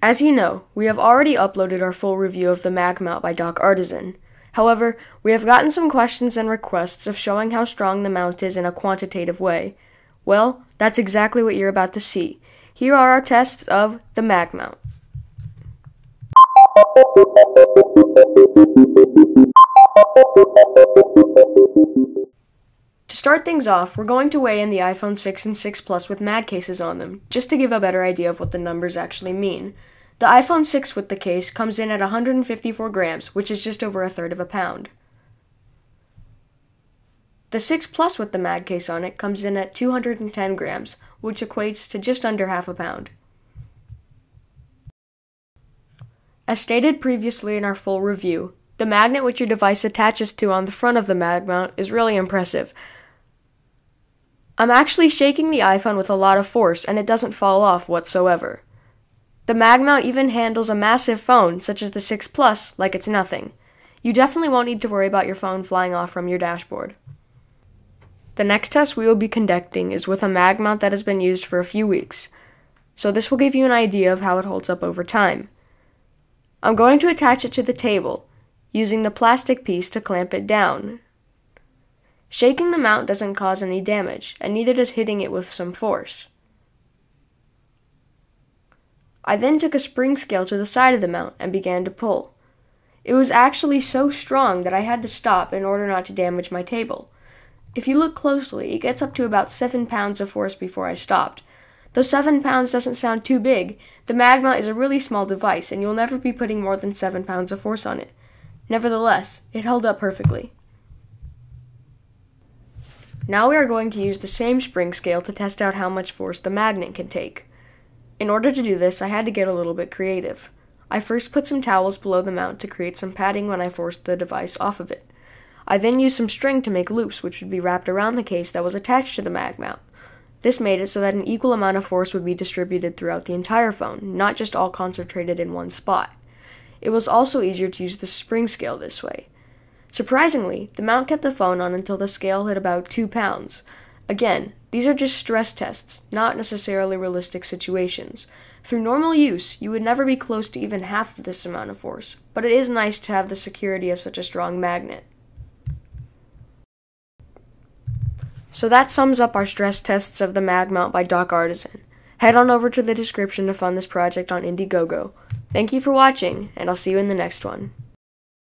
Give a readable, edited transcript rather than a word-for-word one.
As you know, we have already uploaded our full review of the MagMount by Doc Artisan. However, we have gotten some questions and requests of showing how strong the mount is in a quantitative way. Well, that's exactly what you're about to see. Here are our tests of the MagMount. To start things off, we're going to weigh in the iPhone 6 and 6 Plus with mag cases on them, just to give a better idea of what the numbers actually mean. The iPhone 6 with the case comes in at 154 grams, which is just over a third of a pound. The 6 Plus with the mag case on it comes in at 210 grams, which equates to just under half a pound. As stated previously in our full review, the magnet which your device attaches to on the front of the MagMount is really impressive. I'm actually shaking the iPhone with a lot of force and it doesn't fall off whatsoever. The MagMount even handles a massive phone, such as the 6 Plus, like it's nothing. You definitely won't need to worry about your phone flying off from your dashboard. The next test we will be conducting is with a MagMount that has been used for a few weeks, so this will give you an idea of how it holds up over time. I'm going to attach it to the table, using the plastic piece to clamp it down. Shaking the mount doesn't cause any damage, and neither does hitting it with some force. I then took a spring scale to the side of the mount and began to pull. It was actually so strong that I had to stop in order not to damage my table. If you look closely, it gets up to about 7 pounds of force before I stopped. Though 7 pounds doesn't sound too big, the MagMount is a really small device and you'll never be putting more than 7 pounds of force on it. Nevertheless, it held up perfectly. Now we are going to use the same spring scale to test out how much force the magnet can take. In order to do this, I had to get a little bit creative. I first put some towels below the mount to create some padding when I forced the device off of it. I then used some string to make loops which would be wrapped around the case that was attached to the MagMount. This made it so that an equal amount of force would be distributed throughout the entire phone, not just all concentrated in one spot. It was also easier to use the spring scale this way. Surprisingly, the mount kept the phone on until the scale hit about 2 pounds. Again, these are just stress tests, not necessarily realistic situations. Through normal use, you would never be close to even half of this amount of force, but it is nice to have the security of such a strong magnet. So that sums up our stress tests of the MagMount by Doc Artisan. Head on over to the description to fund this project on Indiegogo. Thank you for watching, and I'll see you in the next one.